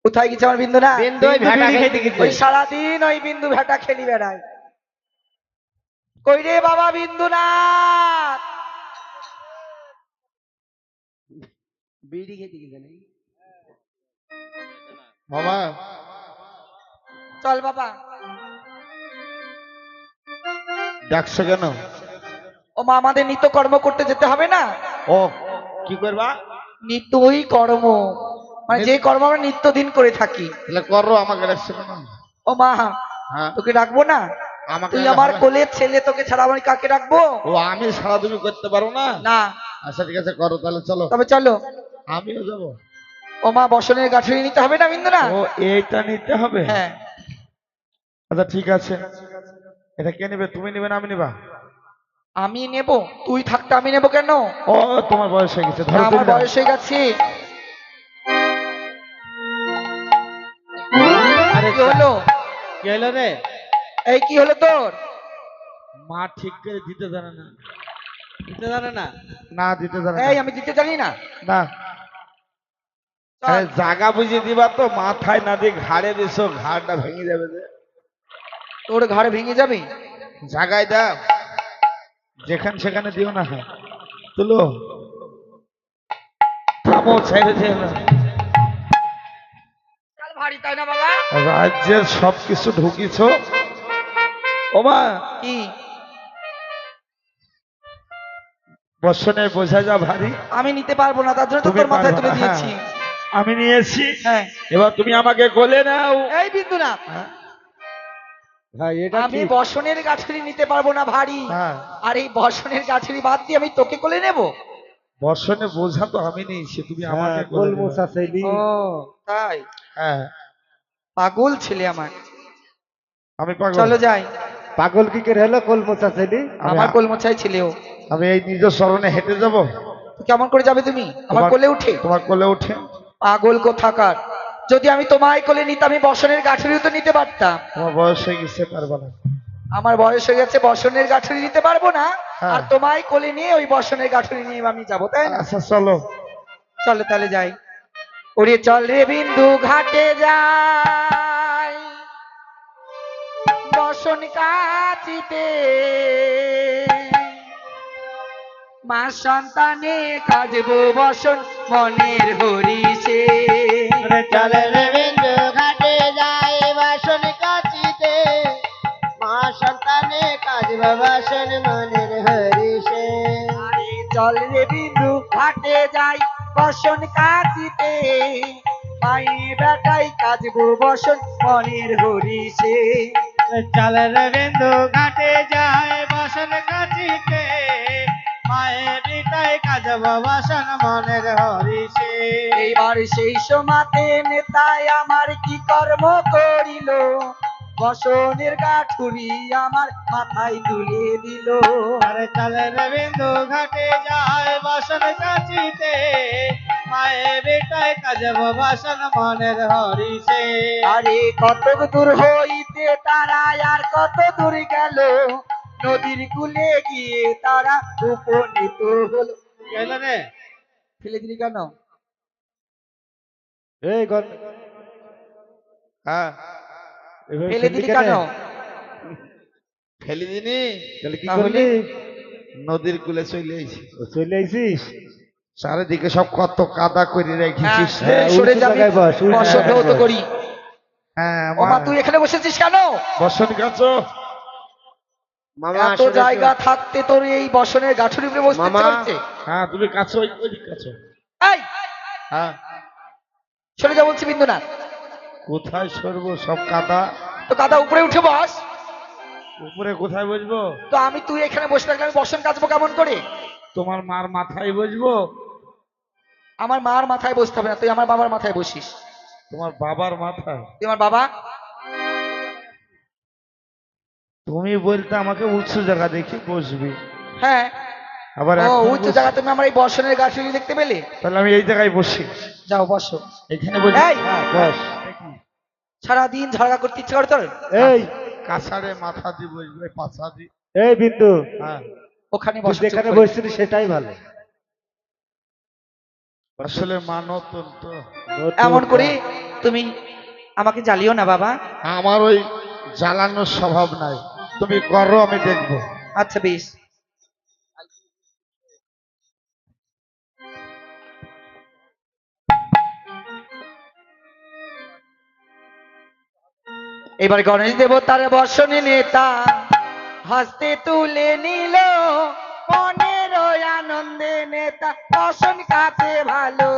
কোথায় গেছে আমার বিন্দু না? বিন্দু ওই ভেটা খেতে গেছে। ওই সারাদিন ওই বিন্দু ভেটা খেলি বেড়ায়। কই রে বাবা বিন্দু না? বিড়ি খেতে গেছে নাকি? বাবা চল বাবা। ডাকছো কেন? ও মা, আমাদের নিত্য কর্ম করতে যেতে হবে না? ও কি করবা? নিত্যই কর্ম, মানে যে কর্ম আমরা নিত্য দিন করে থাকি। তাহলে করো, আমাকে ডাকছো কেন? ও মা, হ্যাঁ তোকে ডাকবো না? আমাকে তুই ডাকা আমার হবে? কোলের ছেলে, তোকে ছাড়া আমি কাকে ডাকবো? ও আমি সারা তুমি করতে পারো না? না। আচ্ছা ঠিক আছে, করো তাহলে, চলো। তবে চলো। আমিও যাবো। ও মা, বসনের গাঠুরি নিতে হবে না বিন্দু না? ও এইটা নিতে হবে? হ্যাঁ। আচ্ছা ঠিক আছে, এটা কে নেবে? তুমি নেবে না আমি নেবা? আমি নেব? তুই থাকতে আমি নেব কেন? ও তোমার বয়স হয়ে গেছে, ধরো আমার তুমি নাও। বয়স হয়ে গেছে। আরে কি হলো? কি হলো রে? এই কি হলো তোর? মা ঠিক করে দিতে জানে না। দিতে জানে না? না দিতে জানে এই না। আমি দিতে জানি না। না চল। আরে জায়গা বুঝিয়ে দিবা তো, মাথায় না দিয়ে ঘাড়ে দিছো, ঘাড়টা ভেঙে যাবে যে। তোর ঘরে ভেঙে যাবে? জায়গায় দাও, যেখানে সেখানে দিও না। হ্যাঁ তুলো, থামো, ছেড়ে দিও না। চল, ভারী তাই না বাবা? রাজ্যের সবকিছু ঢুকিছো। ও মা, কি? বর্ষণে বোঝা যা ভারী। আমি নিতে পারবো না, তার জন্য তো তুমি তোর মাথায় পারবা তুলে না, দিয়েছি। আমি নিয়েছি। হ্যাঁ। এবার তুমি আমাকে কোলে নাও। এই বিন্দু না, ভাই এটা আমি কি? বসনের গাছুরি নিতে পারবো না, ভারী। হ্যাঁ আর এই বসনের গাছুরি বাদ দিয়ে আমি তোকে কোলে নেব? বর্ষণে বোঝা তো আমি নিয়েছি, তুমি আমাকে কোলে গোল নেবে। মোছা ছেলি। ও তাই? হ্যাঁ পাগল ছেলে আমার। আমি পাগল। চলো যাই। পাগল কি করে হলো কোল মোছা ছেলি? আমার কোল মোছাই ছেলেও। আমি এই নিজ স্মরণে হেঁটে যাব। কেমন করে যাবে তুমি আমার তোমার- কোলে উঠে? তোমার কোলে উঠে। পাগল কোথাকার! যদি আমি তোমায় কোলে নিতাম, আমি বসনের গাঠুরিও তো নিতে পারতাম। তোমার বয়স হয়ে গেছে, পারবা না। আমার বয়স হয়ে গেছে, বসনের গাঠুরি নিতে পারবো না। হ্যাঁ। আর তোমায় কোলে নিয়ে ওই বসনের গাঠুরি নিয়ে আমি যাবো, তাই না? আচ্ছা চলো। চলো তাহলে যাই। ওরে চল রে বিন্দু ঘাটে যাই, বসন কাচিতে মা সন্তানে কাজবো বসন মনের হরিষে। চলে রে বিন্দু ঘাটে যায় বাসন কাচিতে, মা সন্তানে কাজবা বাসন মনের হরিষে। আরে চল রে বিন্দু ঘাটে যাই, বসন কাচিতে মায়ে বেটাই কাজবো বসন মনের হরিষে। চলে রে বিন্দু ঘাটে যায় বাসন কাচিতে, মায়ের বিটাই কাজবা বাসন মনের হরিষে। এইবার সেই সমাতে নেতায় আমার কি কর্ম করিল, বসনের গাঠুরি আমার মাথায় তুলে দিল। আরে চলে রে বিন্দু ঘাটে যায় বাসন কাচিতে, মায়ের বিটাই কাজবা বাসন মনের হরিষে। আরে কত দূর হইতে তারা আর কত দূর গেল, নদীর কূলে গিয়ে তারা উপনীত হলো। গেল রে ফেলে দিলি কেন? এই গল হ্যাঁ ফেলে দিলি কেন? ফেলে দিনি, তাহলে কি তাহলে? করলি? নদীর কূলে চলে আইছি। চলে আইছিস? চারিদিকে সব কত কাদা করে রেখেছিস। হ্যাঁ, সরে উল্টো যাবি, জায়গায় বস, উল্টো বসন্ত জায়গায় হতো বস। করি। হ্যাঁ ও মা, মা, তুই এখানে বসেছিস কেন? বসন গাছো। মামা এত জায়গা থাকতে তোর এই বসনের গাঠুরি উপরে বসতে ইচ্ছে মামা। করছে? হ্যাঁ তুমি কাছো, ওইদিক কাছো। এই হ্যাঁ সরে যা বলছি বিন্দু না। কোথায় সরবো, সব কাদা। তো কাদা উপরে উঠে বস। উপরে কোথায় বসবো? তো তুই এখানে বসে থাকলে আমি বসন কাচবো কেমন করে? তোমার মার মাথায় বসবো? আমার মার মাথায় বসতে হবে না, তুই আমার বাবার মাথায় বসিস। তোমার বাবার মাথায়? তুই আমার বাবা। তুমি বলতে আমাকে উঁচু জায়গা দেখে বসবি, হ্যাঁ। আবার ও এখন উচ্চ বসি। জায়গা তুমি আমার এই বসনের গাঠুরি দেখতে পেলে? তাহলে আমি এই জায়গায় বসি, যাও বসো। এখানে বসি। এই হ্যাঁ বস। সারাদিন ঝগড়া করতে ইচ্ছে করে তোর? এই কাছারে মাথা দিয়ে বসবে, পাছা দি। এই বিন্দু, হ্যাঁ ওখানে তুই বসো। যেখানে চুপ করে। বসছিস সেটাই ভালো। আসলে মানত তো। এমন করে তুমি আমাকে জ্বালিও না বাবা। আমার ওই জ্বালানোর স্বভাব নাই, তুমি করো আমি দেখবো। আচ্ছা বেশ। এবার গণেশ দেবতার বর্ষণে নেতা হস্তে তুলে নিল, মনের ওই আনন্দে নেতা বসন কাছে ভালো।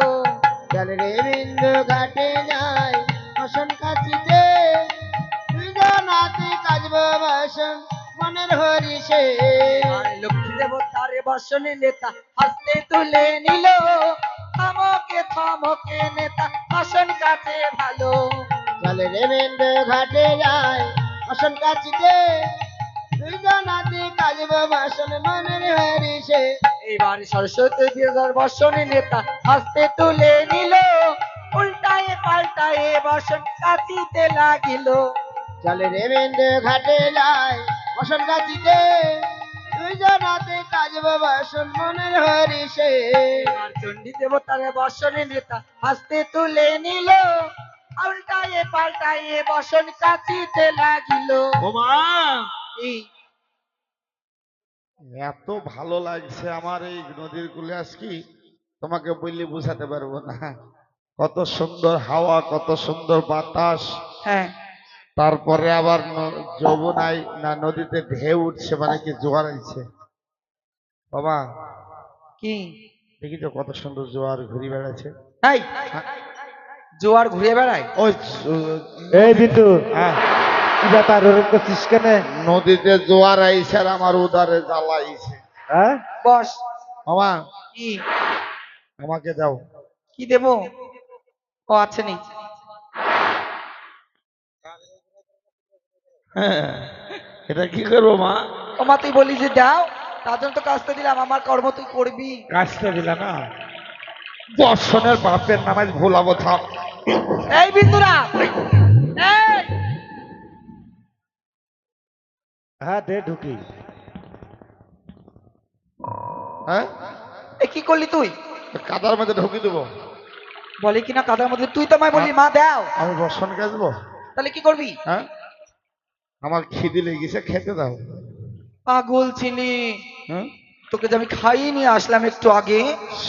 চল রে বিন্দু ঘাটে যাই বসন কাচিতে, দুজনাতে কাজব বাসন মনের হরিষে। আর লক্ষ্মী দেবতার বর্ষণে নেতা হস্তে তুলে নিল, থমকে থমকে নেতা বসন কাছে ভালো। চল রে বিন্দু ঘাটে যাই বসন কাচিতে, দুজনাতে কাজব বাসন মনের হরিষে। এবার সরস্বতী দেবতার বর্ষণে নেতা হস্তে তুলে নিল, উল্টায়ে পাল্টায়ে বসন কাচিতে লাগিল। চল রে বিন্দু ঘাটে যাই বসন কাচিতে, দুজনাতে কাজব বাসন মনের হরিষে। এবার চণ্ডী দেবতার বর্ষণে নেতা হস্তে তুলে নিল, উল্টায়ে পাল্টায়ে বসন কাচিতে লাগিল। ওমা, এই এত ভালো লাগছে আমার এই নদীর কূলে আজকে, তোমাকে বললে বুঝাতে পারবো না। কত সুন্দর হাওয়া, কত সুন্দর বাতাস, হ্যাঁ তারপরে আবার যমুনায় না নদীতে ঢেউ উঠছে, মানে কি জোয়ার আইছে। বাবা কি দেখি তো কত সুন্দর জোয়ার ঘুরে বেড়াচ্ছে। এই জোয়ার ঘুরে বেড়ায়? ওই এই বিন্দু হ্যাঁ, কি ব্যাপার ওরকম করছিস কেন? নদীতে জোয়ার আইছে আর আমার উদারে জ্বালাইছে। হ্যাঁ বস। মামা কি আমাকে দাও। কি দেব? ও আছে নি। হ্যাঁ, এটা কি করবো মা? ও মা তুই বলি যে দাও, তার জন্য তো কাজটা দিলাম, আমার কর্ম তুই করবি। কাজটা দিলা না, দর্শনের বাপের নামাজ ভোলাবো থাক। এই বিন্দুরা, এই হ্যাঁ দে ঢুকি। হ্যাঁ, এ কি করলি তুই? কাদার মধ্যে ঢুকি দেবো? বলে কিনা কাদার মধ্যে, তুই তো আমায় বললি মা দাও, আমি বর্ষণ কাজবো? তাহলে কি করবি? হ্যাঁ, আমার খিদি লেগেছে, খেতে দাও। পাগল ছিলি? হ্যাঁ, তোকে যে আমি খাইয়ে নিয়ে আসলাম একটু আগে।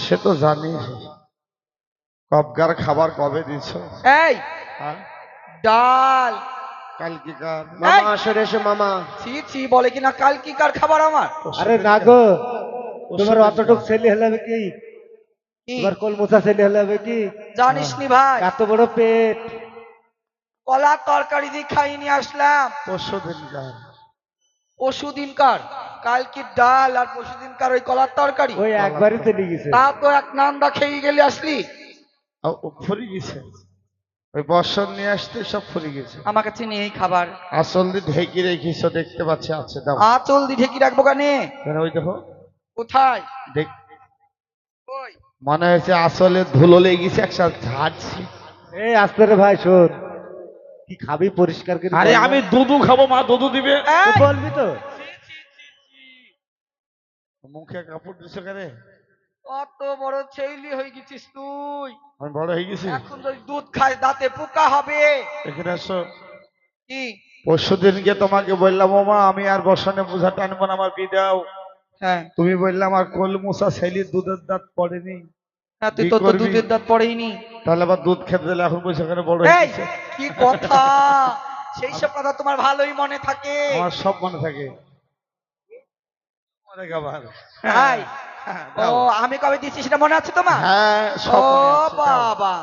সে তো জানিস, কবগার খাবার কবে দিছ? এই হ্যাঁ, ডাল। কালকিকার। মামা আসরে এসো মামা। ছি ছি, বলে কিনা কাল কি কার খাবার আমার? আরে না গো, তোমার অতটুক ছেলে হলে হবে কি? কি তোমার কোল মোছা ছেলে হলে হবে কি? জানিস নি ভাই, এত বড় পেট। কলা তরকারি দিয়ে খাইয়ে নিয়ে আসলাম। পরশু দিনকার। পরশু দিনকার কালকে ডাল, আর পরশু দিনকার ওই কলার তরকারি। ওই একবারই চলে গেছে। তা তো এক নান্দা খেয়ে গেলে আসলি। ও ফুরি গেছে, ওই বর্ষণ নিয়ে আসতে সব ফুরি গেছে। আমার কাছে নেই খাবার। আসল দিয়ে ঢেকে রেখিস, দেখতে পাচ্ছি আছে, দাও। আঁচল দি ঢেকি রাখবো কানে? কেন, ওই দেখো, কোথায়? দেখ, ওই মনে হয়েছে আসলে ধুলো লেগেছে, একসাথে ঝাড়ছি। এই আস্তে রে ভাই শোন, কি খাবি পরিষ্কার করে আরে বল না। আমি দুধু খাবো, মা দুধু দিবে। তুই এই, বলবি তো? মুখে কাপড় দিছো কেন? কত বড় ছেলে হয়ে গেছিস তুই, আমি বড় হয়ে গেছি। এখন যদি দুধ খাস দাঁতে পোকা হবে। এখানে আসো। কি? পরশু দিনকে তোমাকে বললাম ও মা আমি আর বর্ষণে বোঝা টানবো না, আমার বিদাও। হ্যাঁ তুমি বললে আমার কোল মুসা ছেলির দুধের দাঁত পড়েনি। হ্যাঁ, তুই কি তো তো করবি? দুধের দাঁত পড়েইনি। তাহলে আবার দুধ খেতে দিলে এখন বলছে এখানে বড় হয়ে এই গেছে। কি কথা, সেই সব কথা তোমার ভালোই মনে থাকে। আমার সব মনে থাকে। মনে খাবার। তাই? হ্যাঁ, ও দাও। আমি কবে দিয়েছি সেটা মনে আছে তোমার? হ্যাঁ, ও সব মনে আছে, দাও। বাবা,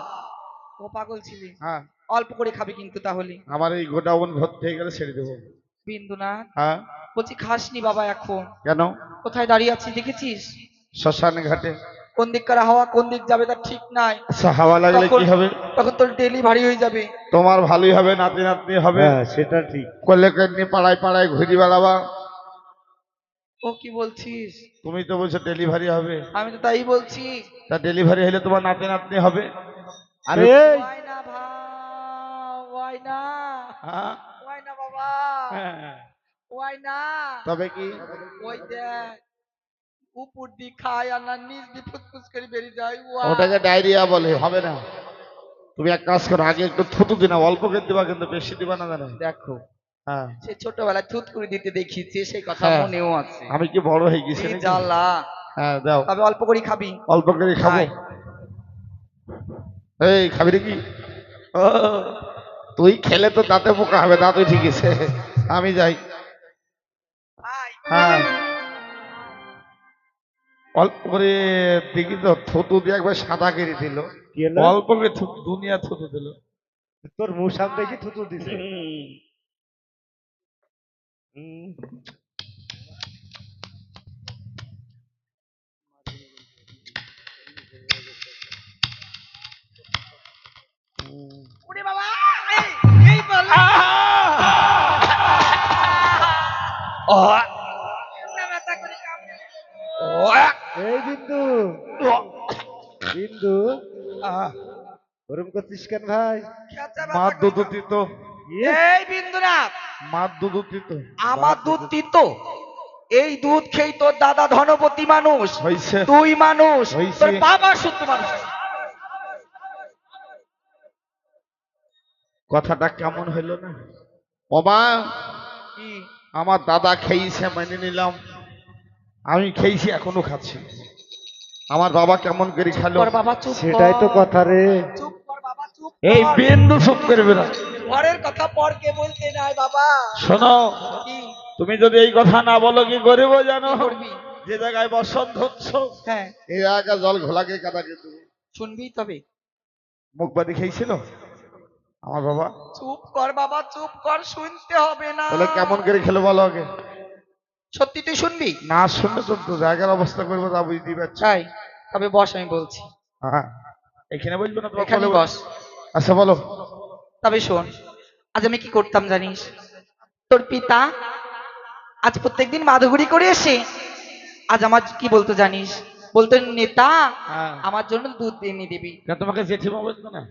ও পাগল ছিলি। হ্যাঁ, অল্প করে খাবি কিন্তু তাহলে। আমার এই গোডাউন ভর্তি হয়ে গেলে ছেড়ে দেবো। বিন্দু না, হ্যাঁ, বলছি খাসনি বাবা এখন? কেন? কোথায় দাঁড়িয়ে আছিস দেখেছিস? শ্মশান ঘাটে। কোন দিককার হাওয়া কোন দিক যাবে তার ঠিক নাই। আচ্ছা, হাওয়া লাগলে তখন কি হবে? তখন তোর ডেলিভারি হয়ে যাবে। তোমার ভালোই হবে, নাতি নাতনি হবে। হ্যাঁ সেটা ঠিক। করলে কেমনি পাড়ায় পাড়ায় ঘুরি বেড়াবা। ও কি বলছিস? তুমি তো বলছো ডেলিভারি হবে, আমি তো তাই বলছি। তা ডেলিভারি হলে তোমার নাতি নাতনি হবে। আরে ওই না ভাই, ওই না, হ্যাঁ, ওই না বাবা, হ্যাঁ। ওই না। তবে কি? ওই দেখ, উপর দি খায় আর না নিচ দি ফুসফুস করে বেরিয়ে যায়। ওয়া। ওটাকে ডায়রিয়া বলে, হবে না। তুমি এক কাজ করো, আগে একটু থুতু দিনা, অল্প করে দিবা কিন্তু বেশি দিবা না জানো। দেখো হ্যাঁ সে ছোটবেলায় থুত করে দিতে দেখিয়েছে, সেই কথা হ্যাঁ। মনেও আছে। আমি কি বড় হয়ে গেছি কি নাকি? জ্বালা। হ্যাঁ দাও, তবে অল্প করে খাবি। অল্প করে খাবো। আয়। এই খাবি নাকি? ও, তুই খেলে তো দাঁতে পোকা হবে, দাঁতই ঠিক আছে। আমি যাই। আয়। হ্যাঁ অল্প করে দেখি তো, থুতু দিয়ে একবার সাদা করে দিল। কি হলো? অল্প করে দুনিয়া থুতু দিল। তোর মুখ সামনে কি থুতু দিছে? ওরে বাবা, এই, এই বললা। না, ব্যথা করে কামড়ে দিল। এই বিন্দু, বিন্দু, ওরম করছিস কেন ভাই? খেচা ব্যথা মার করে দুধ কামড়ে- দিত, এই বিন্দুনাথ, মার দুধ দিত। আমার দুধ তিতো। এই দুধ খেয়ে তোর দাদা ধনপতি মানুষ, হইছে তুই মানুষ, হইছে। তোর বাবা শুদ্ধ মানুষ। কথাটা কেমন হইল না? বাবা, কি? আমার দাদা খেয়েছে মেনে নিলাম, আমি খেয়েছি এখনো খাচ্ছি। আমার বাবা কেমন করে খেলো? তোর বাবা চুপ কর। সেটাই তো কথা রে। চুপ কর বাবা, চুপ এই কর। বিন্দু চুপ করবে না। পরের কথা পরকে বলতে নাই বাবা। শোনো, কি তুমি যদি এই কথা না বলো কি করবো জানো? কি করবি? যে জায়গায় বসন্ত হচ্ছে হ্যাঁ, এই জায়গায় জল ঘোলাকে কাদাকে দেবো। শুনবি তবে। মুখ বাদি খেয়েছিল আমার বাবা। চুপ কর বাবা, চুপ কর, শুনতে হবে না। তাহলে কেমন করে খেলো বলো আগে? সত্যি তুই শুনবি? না শুনলে তো তো জায়গার অবস্থা করবো, তা বুঝতে পারছি। চাই, তবে বস, আমি বলছি। হ্যাঁ এখানে বলবো না তোমাকে এখানে বলে বস। আচ্ছা বলো। তবে শোন, আজ আমি কি করতাম জানিস? তোর পিতা আজ প্রত্যেকদিন মাধুগুড়ি করে এসে আজ আমার কি বলতো জানিস? বলতো, নেতা হ্যাঁ আমার জন্য দুধ এনে দিবি। কেন তোমাকে জেঠিমা বলতো না?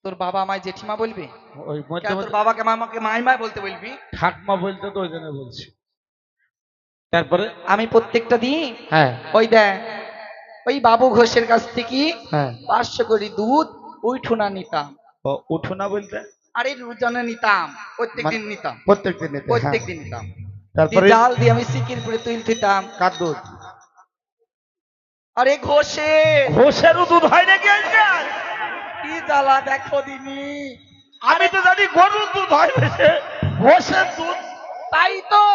তোর বাবা আমায় জেঠিমা বলবে? ওই মধ্যে কেন তোর মধ্যে বাবাকে আমাকে মাইমা বলতে বলবি? ঠাকমা বলতো তো, ওই জন্য বলছি। তারপরে আমি প্রত্যেকটা দিন হ্যাঁ ওই দেখ, ওই বাবু ঘোষের কাছ থেকে হ্যাঁ 500 করে দুধ উঠোনা নিতাম। ও উঠো না বলতে আরে রোজানা নিতাম, প্রত্যেকদিন নিতাম, প্রত্যেকদিন নিতে, হ্যাঁ। প্রত্যেকদিন নিতাম। তারপরে দিয়ে জাল দিয়ে আমি সিকির করে তুল থিতাম। কার দুধ? আরে ঘোষে, ঘোষেরও দুধ হয় নাকি আজকাল? কি জ্বালা দেখো দিনি। আমি তো জানি গরুর দুধ হয় বেশি, ঘোষের দুধ। তাই তো,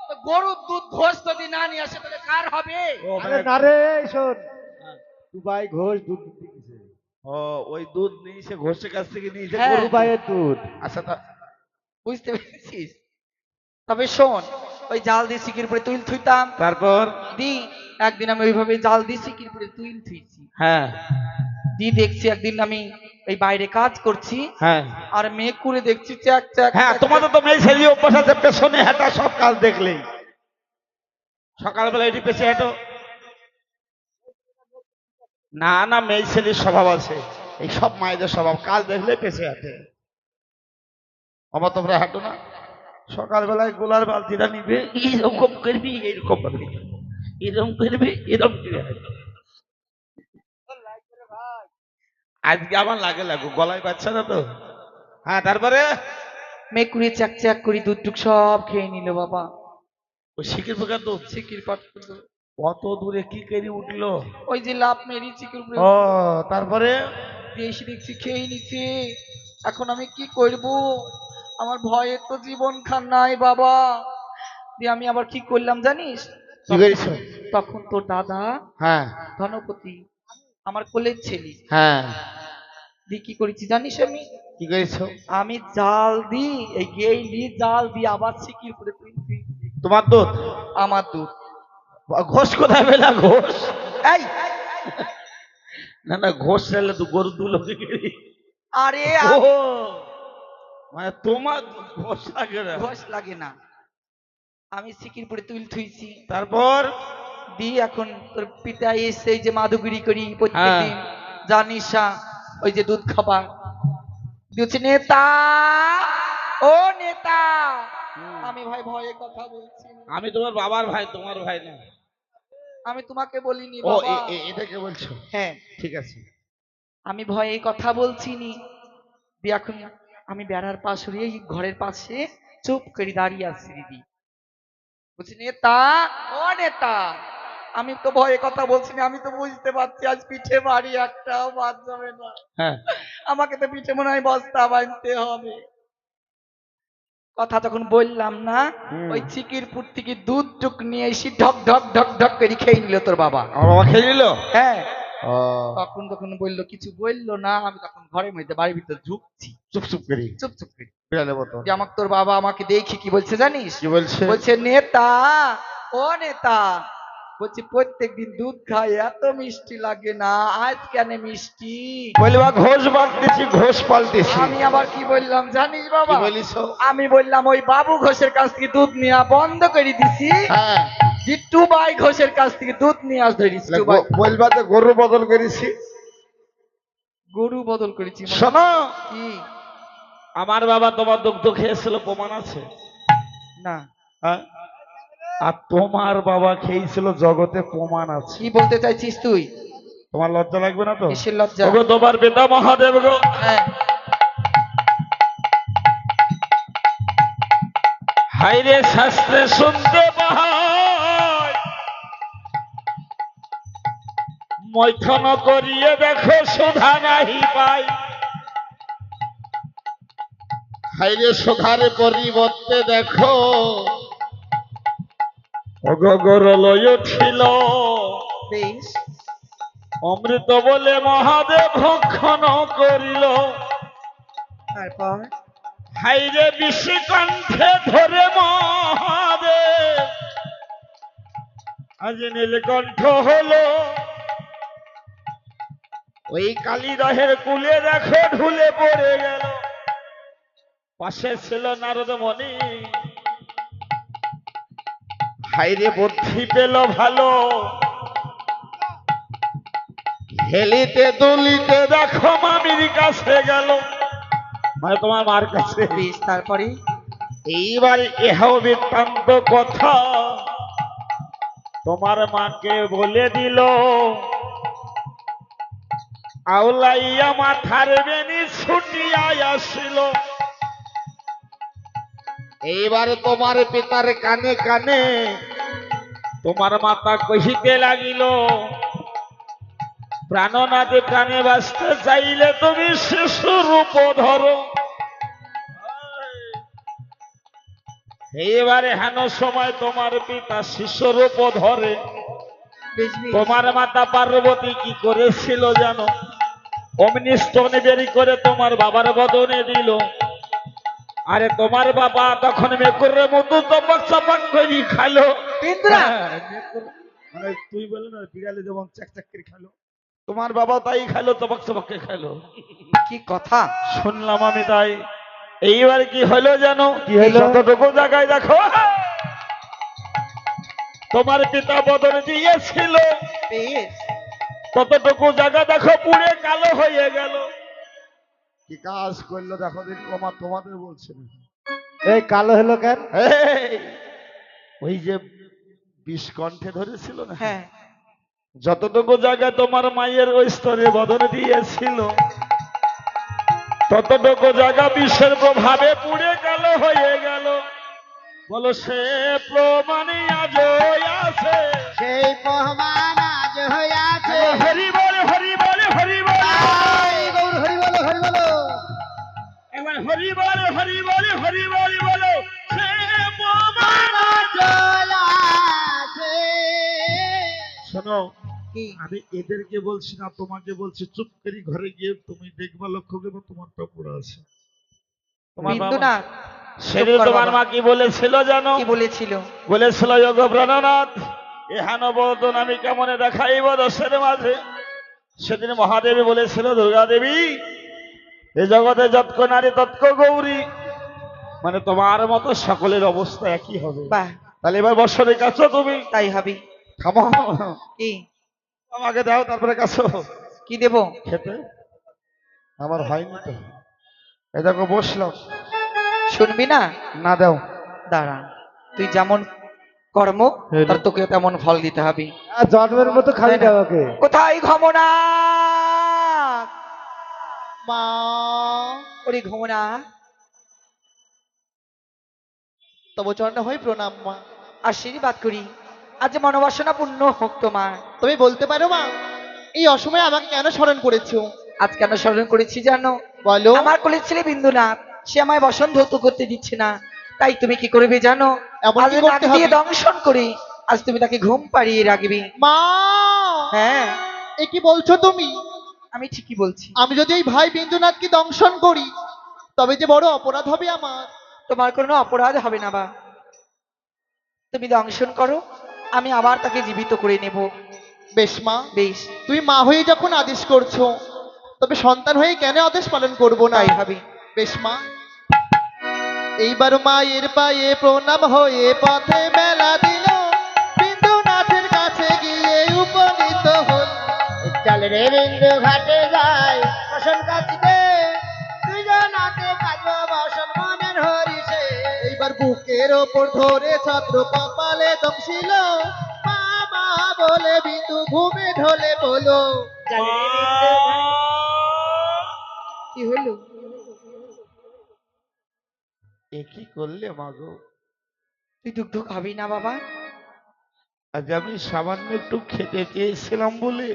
তো গরুর দুধ ঘোষ যদি না নিয়ে আসে তাহলে কার হবে? ও আরে না রে, শোন, দুবাই ঘোষ দুধ দিতেছে। ও ওই দুধ নিয়েছে ঘোষের কাছ থেকে নিয়েছে হ্যাঁ। গরু। দুবাইয়ের দুধ। আচ্ছা বুঝতে পেরেছিস? তবে শোন, ওই জাল দিয়ে সিকির করে তুল থুইতাম। তারপর দি একদিন আমি ওইভাবে জাল দিয়ে সিকির করে তুল থুইছি। হ্যাঁ দি দেখছি একদিন আমি এই বাইরে কাজ করছি, হ্যাঁ আর মেঘ করে দেখছি চ্যাক চ্যাক হ্যাঁ, চ্যাক তোমাদের চ্যাক। তো মেয়ে ছেলে অভ্যাস আছে পেছনে হাঁটা, সব কাজ দেখলেই সকালবেলা এটি পেছে হাঁটো। না না, মেয়ে ছেলের স্বভাব আছে, এই সব মায়েদের স্বভাব, কাজ দেখলে পেছে হাঁটে। আমার তোমরা হাঁটো না? সকালবেলায় গোলার বালতিটা নিবে, এরকম করবি, এরকম করবি, এরকম করবি, এরকম করে হাঁটবে। আজকে আমার লাগে লাগু, গলায় বাচ্চা না তো। হ্যাঁ তারপরে মেঘ করে চ্যাক চ্যাক করে দুধ টুক সব খেয়ে নিল বাবা। ওই শিখির পোকা তো সিকির পাট করলো। কত দূরে কি করে উঠলো। ওই যে লাভ মেরি চিকির উপরে ও তারপরে দিয়ে এসে দেখছি খেয়ে নিচ্ছে। এখন আমি কি করব? আমার ভয়ে তো জীবন খান নাই বাবা। দিয়ে আমি আবার কি করলাম জানিস? কি করেছো? তখন তোর দাদা হ্যাঁ ধনপতি আমার কোলের ছেলে। হ্যাঁ দিয়ে কি করেছি জানিস আমি? কি করেছো? আমি জাল দি এই গেইলি জাল দিয়ে আবার সিকির করে তুই তোমার দুধ? আমার দুধ। ঘোষ কোথায় পেলা? ঘোষ? এই না না, ঘোষ চাইলে তো গরু দুলো। আরে ও মানে তোমার দুধ, ঘোষ লাগে না? ঘোষ লাগে না, আমি সিকির পরে তুল থুইছি। তারপর দি এখন তোর পিতা এসে এই যে মাধুগিরি করি প্রত্যেকদিন, জানিস ওই যে দুধ খাবার দিচ্ছে। নেতা, ও নেতা, আমি ভাই ভয়ে কথা বলছি না। আমি তোমার বাবার ভাই, তোমার ভাই না। আমি তোমাকে বলিনি ও বাবা। এটাকে বলছো? হ্যাঁ, ঠিক আছে। আমি ভয়ে কথা বলছি নি। দিয়ে এখন আমি বেড়ার পাশ সরিয়ে এই ঘরের পাশে চুপ করে দাঁড়িয়ে আছি দিদি। বলছি নেতা, ও নেতা, আমি তো ভয়ে কথা বলছি না, আমি তো বুঝতে পারছি আজ পিঠে বাড়ি একটাও বাদ যাবে না। হ্যাঁ আমাকে তো পিঠে মনে হয় বস্তা বাঁধতে হবে। কথা তখন বললাম না, হুম। ওই চিকিরপুর থেকে দুধ টুক নিয়ে এসে ঢক ঢক ঢক ঢক করে খেয়ে নিল তোর বাবা। আমার বাবা খেয়ে নিল। হ্যাঁ, ও, তখন তখন বললো, কিছু বললো না। আমি তখন ঘরের মধ্যে বাড়ির ভিতর ঢুকছি চুপ চুপ করি চুপ চুপ করে। বিড়ালের মতো। যে আমাকে তোর বাবা আমাকে দেখি কি বলছে জানিস? কি বলছে? বলছে নেতা, ও নেতা, বলছি প্রত্যেকদিন দুধ খাই, এত মিষ্টি লাগে না, আজ কেন মিষ্টি? বলবা ঘোষ পাল্টেছি, ঘোষ পাল্টেছি। আমি আবার কি বললাম জানিস কি বাবা? বলিস? আমি বললাম ওই বাবু ঘোষের কাছ থেকে দুধ নেওয়া বন্ধ করে দিছি, হ্যাঁ, জিট্টু বাই ঘোষের কাছ থেকে দুধ নিয়ে আস ধরিস। বলবা তো গরু বদল করেছি। গরু বদল করেছি মানে? শোনো, কি? আমার বাবা তোমার দুগ্ধ খেয়েছিল, প্রমাণ আছে? না। হ্যাঁ? আর তোমার বাবা খেয়েছিল, জগতে প্রমাণ আছে। কি বলতে চাইছিস তুই? তোমার লজ্জা লাগবে না তো? কিসের লজ্জা? ওগো তোমার পিতা মহাদেব গো, হ্যাঁ, হাইরে শাস্ত্রে শুনতে পাই, মৈথন করিয়ে দেখো সুধা নাহি পাই। হাইরে সুধারে পরিবর্তে দেখো অগরলয় ছিল, বেশ। অমৃত বলে মহাদেব ভক্ষণ করিল। তারপর হাইরে বিষকণ্ঠে ধরে মহাদেব আজ নীলকণ্ঠ হলো। ওই কালিদাহের কুলে দেখো ঢুলে পড়ে গেল। পাশে ছিল নারদ মণি, হাইরে বুদ্ধি পেল ভালো, হেলিতে দুলিতে দেখো মামির কাছে গেল, মানে তোমার মার কাছে। বেশ, তারপরে এইবার এহাও বৃত্তান্ত কথা তোমার মাকে বলে দিল। আউলাইয়া মাথার বেনি ছুটিয়া আসিল। এইবার তোমার পিতার কানে কানে তোমার মাতা কহিতে লাগিল, প্রাণনাথে প্রাণে বাঁচতে চাইলে তুমি শিশু রূপ ধরো। এইবারে হেন সময় তোমার পিতা শিশু রূপ ধরে। বেশ বেশ। তোমার মাতা পার্বতী কি করেছিল জানো? অমনি স্তন বেরি করে তোমার বাবার বদনে দিল। আরে তোমার বাবা তখন মেকুরের মতো চপাক চপাক করে খালো। ইন্দ্রা! মানে তুই বলে না বিড়ালে যেমন চাক চাক করে খালো, তোমার বাবা তাই খালো, চপাক চপাক করে খালো। কি কথা? শুনলাম আমি তাই। এইবার কি হলো জানো? কি হলো? যতটুকু জায়গায় দেখো তোমার পিতা বদন দিয়েছিল, বেশ। ততটুকু জায়গা দেখো পুড়ে কালো হয়ে গেল। কি কাজ করলো দেখো দিন, তোমাদের বলছে না। এই কালো হলো কেন? এই, ওই যে বিষ কণ্ঠে ধরেছিল না, হ্যাঁ, যতটুকু জায়গা তোমার মায়ের ওই স্তরে বদন দিয়েছিল, ততটুকু জায়গা বিষের প্রভাবে পুড়ে কালো হয়ে গেল। বলো সে প্রমাণে আজ আছে, সেই প্রমাণ আজ হইয়াছে। হরি বলে হরি বলে হরি বলে, তাই গৌর হরি বলো হরি বলো। এবার হরি বলে হরি বলে হরি বলে বলো সে প্রমাণ। চলাছে। শোনো, কি? আমি এদেরকে বলছি না, তোমাকে বলছি। চুপ করে ঘরে গিয়ে তুমি দেখবা, লক্ষ্য করবো তোমার টপড়া আছে। তোমার বিন্দু বাবা না, সেদিন চুপ কর তোমার বাবা। মা কি বলেছিল জানো? কি বলেছিল? বলেছিল যোগ প্রাণনাথ এহান বদন আমি কেমনে দেখাইব দশের মাঝে। সেদিন মহাদেবী বলেছিল, দুর্গা দেবী এ জগতে যৎক নারী তৎক গৌরী, মানে তোমার মতো সকলের অবস্থা একই হবে। বাহ, তাহলে এবার বৎসরের কাছে তুমি তাই হবে। থামো, কি? আমাকে দাও, তারপরে কাছে কি দেব? খেতে। আমার হয়নি তো, এ দেখো বসলাম। শুনবি না? না দাও। দাঁড়া, তুই যেমন কর্ম তার তোকে তেমন ফল দিতে হবে। জন্মের মতো খালি দাও ওকে। কোথায় ঘমনা? মা ওরে ঘুমনা, তব চরণে হই প্রণাম মা। আশীর্বাদ করি আজ মনোবাসনা পূর্ণ হোক তোমার। তুমি বলতে পারো মা, এই অসময়ে আমাকে কেন স্মরণ করেছো? আজ কেন স্মরণ করেছি জানো? বলো। আমার কোলের ছেলে বিন্দুনাথ, সে আমায় বসন ধৌত করতে দিচ্ছে না, তাই তুমি কি করবে জানো? এমন আজ কি নাক করতে দিয়ে হবে? দংশন করে আজ তুমি তাকে ঘুম পাড়িয়ে রাখবে। মা হ্যাঁ, এ কি বলছো তুমি? আমি ঠিকই বলছি। আমি যদি এই ভাই বিন্দুনাথকে দংশন করি তবে যে বড় অপরাধ হবে আমার। তোমার কোনো অপরাধ হবে না বা, তুমি দংশন করো, আমি আবার তাকে জীবিত করে নেব। বেশ মা, বেশ, তুমি মা হয়ে যখন আদেশ করছো তবে সন্তান হয়ে কেন আদেশ পালন করব না? তাই হবে। বেশ মা, এইবার মায়ের পায়ে প্রণাম হয়ে পথে মেলা দিল, বিন্দুনাথের কাছে গিয়ে উপনীত হল। চল রে বিন্দু ঘাটে যাই বসন কাছিতে, দুজনাতে কাজব বসন মনের হরিষে। এইবার বুকের ওপর ধরে ছত্র কপালে দংশিল, মা মা বলে বিন্দু ঘুমে ঢলে বলো। কি হলো? এ কি করলে মাগো? তুই দুগ্ধ খাবি না বাবা? আজ আমি সামান্য একটু খেতে চেয়েছিলাম বলে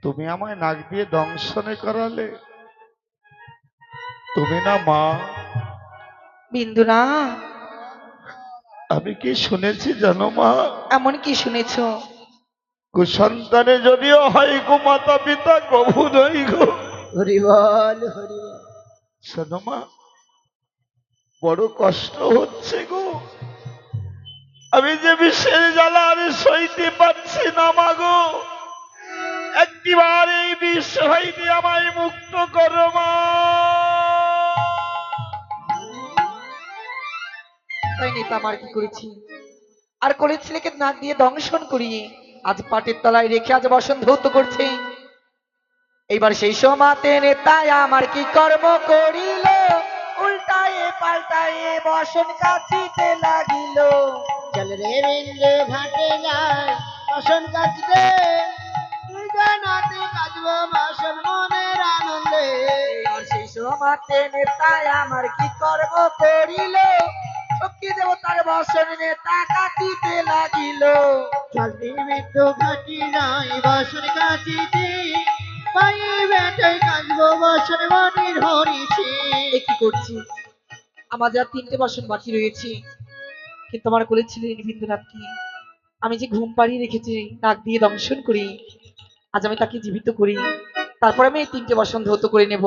তুমি আমায় নাক দিয়ে দংশনে করালে। তুমি না মা? বিন্দু না, আমি কি শুনেছি জানো মা? এমন কি শুনেছ? কুসন্তানে যদিও হয় গো মাতা পিতা কভু নই গো। হরিবল হরিবল। শোনো মা, বড় কষ্ট হচ্ছে গো, আমি যে বিষের জ্বালা আমি সইতে পারছি না মা গো। একটিবার এই বিষ হইতে আমায় মুক্ত করো মা। তাই নেতা আমার কি করেছি? আর কোলের ছেলেকে নাক দিয়ে দংশন করিয়ে আজ পাটের তলায় রেখে আজ বসন ধৌত করছে। এইবার সেই সমাতে নেতায় আমার কি কর্ম করিল, উল্টায়ে পাল্টায়ে বসন কাচিতে লাগিল। চল রে বিন্দু ঘাটে যাই বসন কাছতে, দুজনাতে কাজব বসন মনের আনন্দে। এইবার সেই সমাতে নেতায় আমার কি কর্ম করিল, শক্তি দেবতার বসন নেতা কাচিতে লাগিল। চল রে বিন্দু ঘাটে যাই বসন কাছিতে, পাই বেটাই কাজব বসন মনের হরিষে। এ কি করছি? আমাদের আর 3টে বসন বাকি রয়েছে, কিন্তু আমার কোলের ছেলে রবীন্দ্রনাথকে আমি যে ঘুম পাড়িয়ে রেখেছি নাক দিয়ে দংশন করি, আজ আমি তাকে জীবিত করি, তারপর আমি এই 3টে বসন ধৌত করে নেব।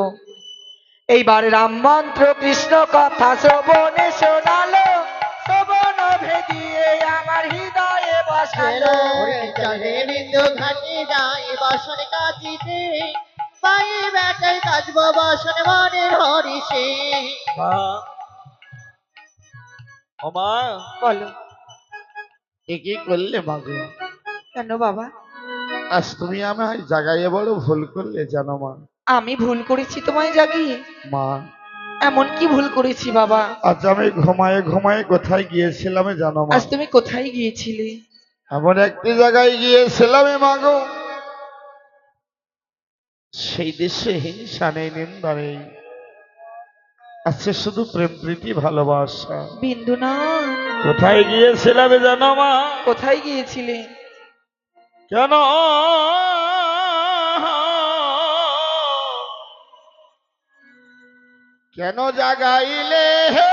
এইবার রাম মন্ত্র কৃষ্ণ কথা শ্রবণে শোনালো, শ্রবণ ভেদিয়ে আমার হৃদয়ে বসালো। চল রে বিন্দু ঘাটে যাই বসন কাছিতে, পাই বেটাই কাজব বসন মনের হরিষে। ও মা, বলো, এ কি করলে মাগো? কেন বাবা? আজ তুমি আমায় জাগাইয়ে বড় ভুল করলে জানো মা। আমি ভুল করেছি তোমায় জাগিয়ে? মা, এমন কি ভুল করেছি বাবা? আজ আমি ঘুমায়ে ঘুমায়ে কোথায় গিয়েছিলাম জানো মা? আজ তুমি কোথায় গিয়েছিলে? এমন একটি জায়গায় গিয়েছিলাম মাগো, সেই দেশে হিংসা নেই, নিন্দা নেই, আছে শুধু প্রেম প্রীতি ভালোবাসা। বিন্দু না, কোথায় গিয়েছিলাম জানো মা? কোথায় গিয়েছিলে? কেন কেন জাগাইলে হে